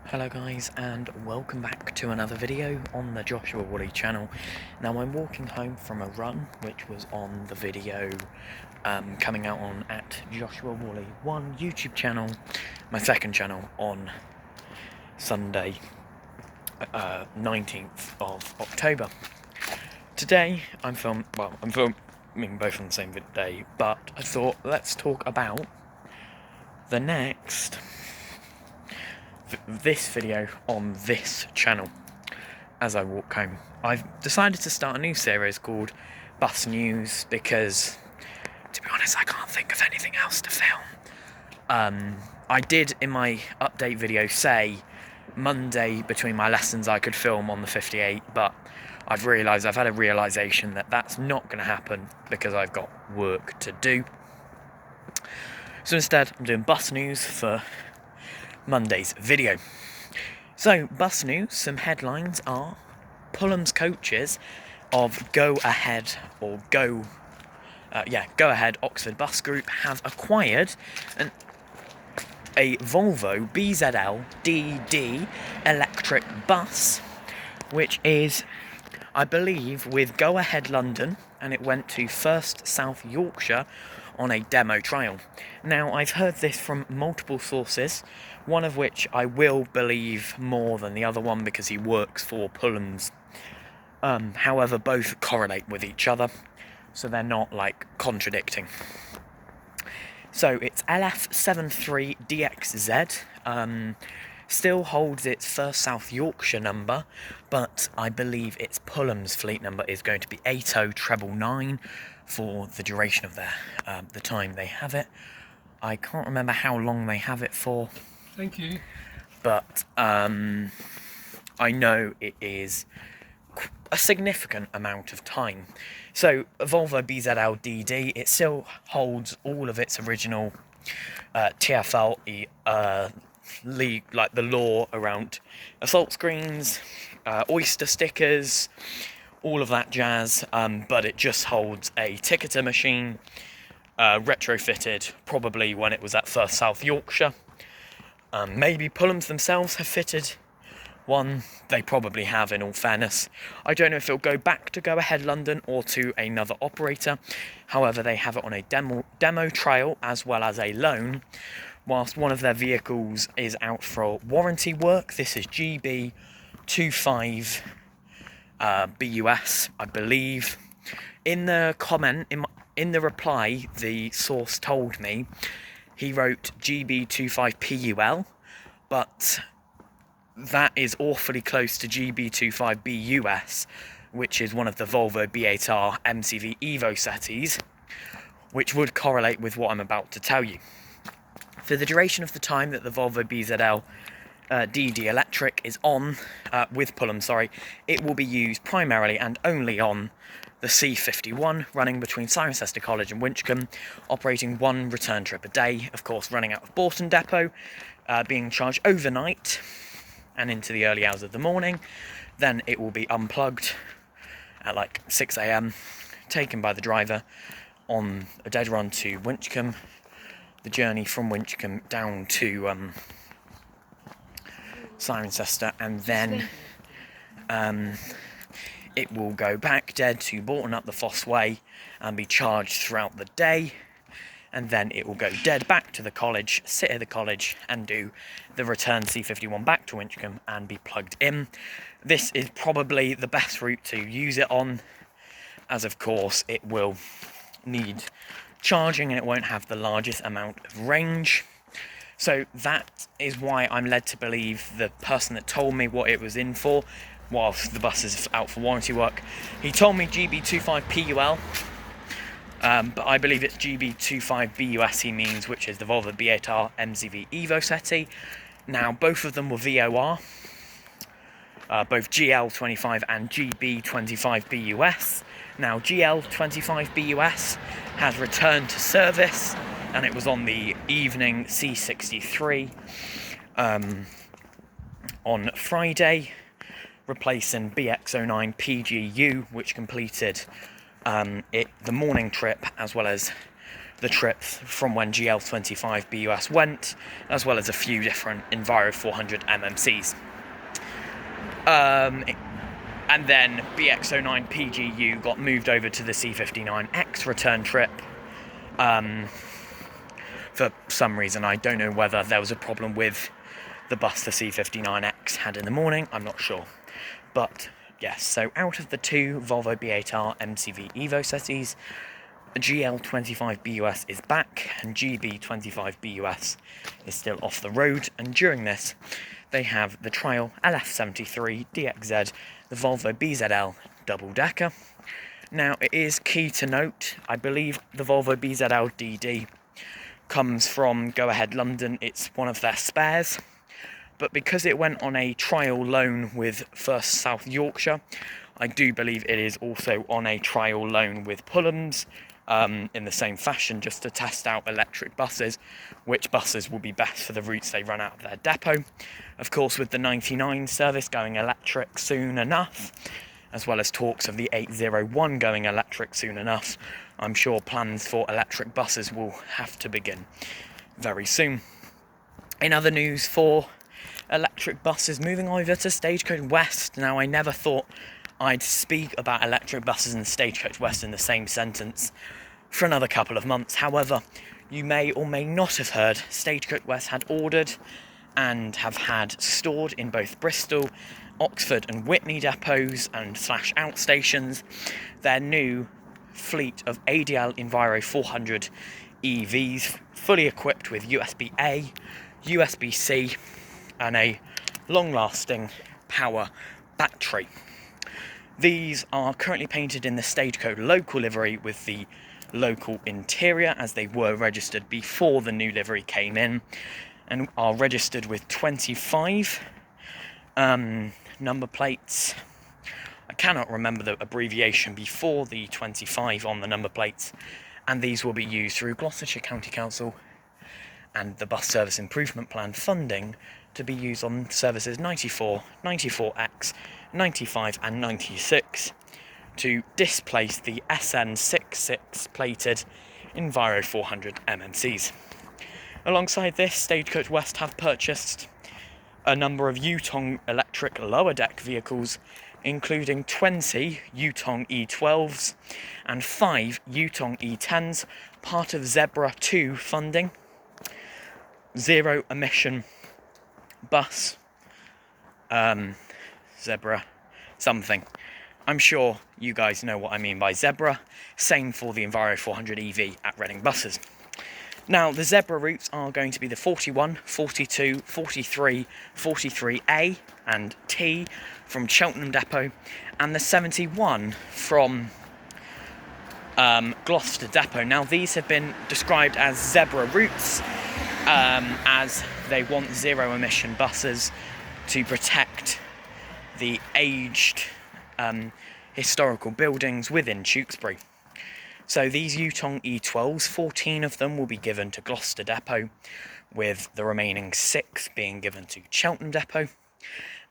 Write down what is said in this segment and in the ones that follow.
Hello guys, and welcome back to another video on the Joshua Woolley channel. Now I'm walking home from a run which was on the video coming out on at Joshua Woolley 1 YouTube channel, my second channel, on Sunday 19th of October. Today I'm filming both on the same day, but I thought let's talk about the next this video on this channel. As I walk home, I've decided to start a new series called Bus News because, to be honest, I can't think of anything else to film. I did in my update video say Monday between my lessons I could film on the 58, but I've had a realisation that that's not going to happen because I've got work to do. So instead I'm doing Bus News for Monday's video. So, bus news, some headlines are: Pullham's coaches of Go Ahead Oxford Bus Group have acquired a Volvo BZL DD electric bus, which is, I believe, with Go Ahead London, and it went to First South Yorkshire on a demo trial. Now, I've heard this from multiple sources, one of which I will believe more than the other one because he works for Pullham's. However, both correlate with each other, so they're not, contradicting. So, it's LF73DXZ, still holds its First South Yorkshire number, but I believe its Pullham's fleet number is going to be 80999 for the duration of the time they have it. I can't remember how long they have it for. Thank you. But I know it is a significant amount of time. So a Volvo BZL DD, it still holds all of its original TfL league, like the law around assault screens, oyster stickers, all of that jazz, but it just holds a ticketer machine, retrofitted, probably when it was at First South Yorkshire. Maybe Pullham's themselves have fitted one. They probably have, in all fairness. I don't know if it'll go back to Go Ahead London or to another operator. However, they have it on a demo trial as well as a loan, whilst one of their vehicles is out for warranty work. This is GB25 BUS, I believe. In the comment, in the reply, the source told me he wrote GB25PUL, but that is awfully close to GB25BUS, which is one of the Volvo B8R MCV Evo settees, which would correlate with what I'm about to tell you. For the duration of the time that the Volvo BZL DD electric is on, with Pullham, it will be used primarily and only on the C51, running between Cirencester College and Winchcombe, operating one return trip a day, of course running out of Bourton Depot, being charged overnight and into the early hours of the morning. Then it will be unplugged at 6 AM, taken by the driver on a dead run to Winchcombe. The journey from Winchcombe down to Cirencester, and then it will go back dead to Bourton up the Foss Way and be charged throughout the day, and then it will go dead back to the college, sit at the college and do the return C51 back to Winchcombe and be plugged in. This is probably the best route to use it on, as of course it will need charging and it won't have the largest amount of range. So that is why I'm led to believe the person that told me what it was in for, whilst the bus is out for warranty work. He told me GB25PUL, but I believe it's GB25BUS he means, which is the Volvo B8R MCV Evo settee. Now, both of them were VOR, both GL25 and GB25BUS. Now, GL25BUS has returned to service, and it was on the evening C63 on Friday, replacing BX09 PGU, which completed the morning trip as well as the trips from when GL25 BUS went, as well as a few different Enviro 400 MMCs. And then BX09 PGU got moved over to the C59X return trip. For some reason, I don't know whether there was a problem with the bus the C59X had in the morning, I'm not sure. But yes, so out of the two Volvo B8R MCV Evo settings, GL25 BUS is back and GB25 BUS is still off the road, and during this they have the trial LF73 DXZ, the Volvo BZL double-decker. Now it is key to note, I believe the Volvo BZL DD comes from Go Ahead London, it's one of their spares, but because it went on a trial loan with First South Yorkshire, I do believe it is also on a trial loan with Pullums, in the same fashion, just to test out electric buses, which buses will be best for the routes they run out of their depot. Of course, with the 99 service going electric soon enough, as well as talks of the 801 going electric soon enough, I'm sure plans for electric buses will have to begin very soon. In other news for electric buses, moving over to Stagecoach West. Now, I never thought I'd speak about electric buses and Stagecoach West in the same sentence for another couple of months. However, you may or may not have heard Stagecoach West had ordered and have had stored in both Bristol, Oxford and Whitney depots and / outstations their new fleet of ADL Enviro 400 EVs, fully equipped with USB-A, USB-C and a long-lasting power battery. These are currently painted in the Stagecoach local livery with the local interior, as they were registered before the new livery came in, and are registered with 25 number plates. I cannot remember the abbreviation before the 25 on the number plates, and these will be used through Gloucestershire County Council and the Bus Service Improvement Plan funding to be used on services 94, 94X, 95 and 96 to displace the SN66 plated Enviro 400 MMCs. Alongside this, Stagecoach West have purchased a number of Yutong electric lower deck vehicles, including 20 Yutong E12s and 5 Yutong E10s, part of Zebra 2 funding. Zero emission bus, Zebra something. I'm sure you guys know what I mean by Zebra. Same for the Enviro 400 EV at Reading Buses. Now, the Zebra routes are going to be the 41, 42, 43, 43A and T from Cheltenham Depot, and the 71 from Gloucester Depot. Now, these have been described as Zebra routes, as they want zero emission buses to protect the aged historical buildings within Tewkesbury. So these Yutong E12s, 14 of them will be given to Gloucester Depot, with the remaining 6 being given to Cheltenham Depot,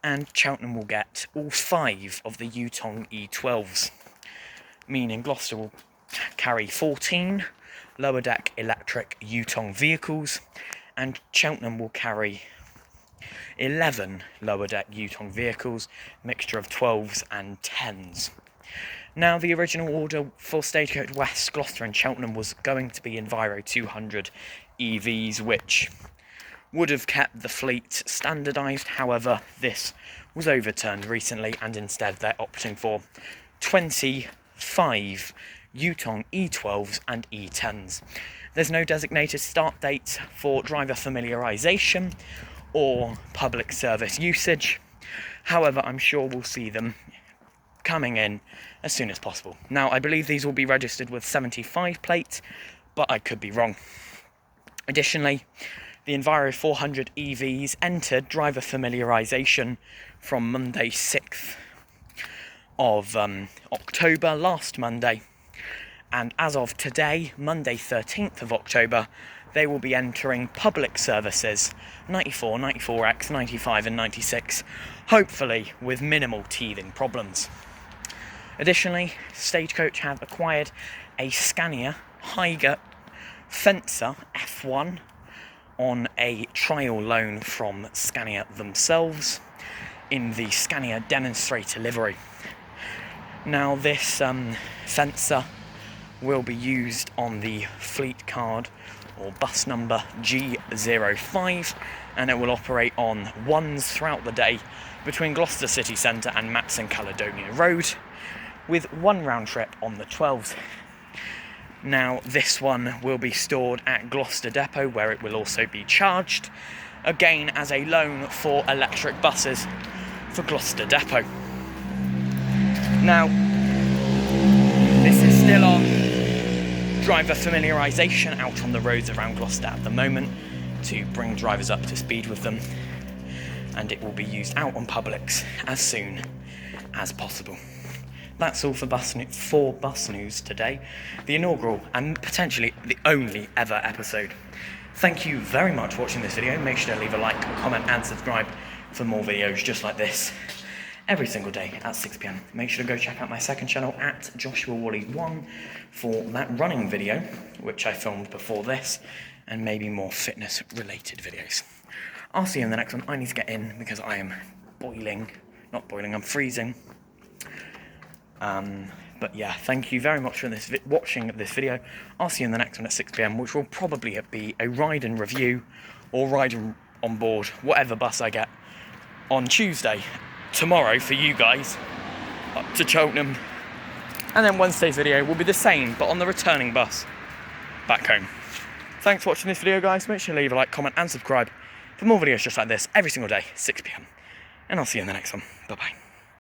and Cheltenham will get all 5 of the Yutong E12s, meaning Gloucester will carry 14 lower deck electric Yutong vehicles, and Cheltenham will carry 11 lower deck Yutong vehicles, mixture of 12s and 10s. Now, the original order for Stagecoach West, Gloucester and Cheltenham was going to be Enviro 200 EVs, which would have kept the fleet standardised. However, this was overturned recently, and instead they're opting for 25 Yutong E12s and E10s. There's no designated start date for driver familiarisation or public service usage. However, I'm sure we'll see them coming in as soon as possible. Now, I believe these will be registered with 75 plates, but I could be wrong. Additionally, the Enviro 400 EVs entered driver familiarisation from Monday 6th of October, last Monday, and as of today, Monday 13th of October, they will be entering public services 94, 94X, 95 and 96, hopefully with minimal teething problems. Additionally, Stagecoach have acquired a Scania Higer Fencer F1 on a trial loan from Scania themselves in the Scania demonstrator livery. Now this Fencer will be used on the fleet card or bus number G05, and it will operate on ones throughout the day between Gloucester City Centre and Matson Caledonia Road, with one round trip on the 12s. Now this one will be stored at Gloucester Depot, where it will also be charged, again as a loan for electric buses for Gloucester Depot. Now, this is still on driver familiarisation out on the roads around Gloucester at the moment to bring drivers up to speed with them, and it will be used out on publics as soon as possible. That's all for bus news today, the inaugural and potentially the only ever episode. Thank you very much for watching this video. Make sure to leave a like, comment and subscribe for more videos just like this every single day at 6 p.m. Make sure to go check out my second channel at Joshua Woolley 1 for that running video, which I filmed before this, and maybe more fitness related videos. I'll see you in the next one. I need to get in because I am I'm freezing. But yeah, thank you very much for watching this video. I'll see you in the next one at 6 p.m, which will probably be a ride and review or ride on board whatever bus I get on Tuesday, tomorrow for you guys, up to Cheltenham. And then Wednesday's video will be the same, but on the returning bus back home. Thanks for watching this video, guys. Make sure to leave a like, comment and subscribe for more videos just like this every single day, 6 p.m. And I'll see you in the next one. Bye-bye.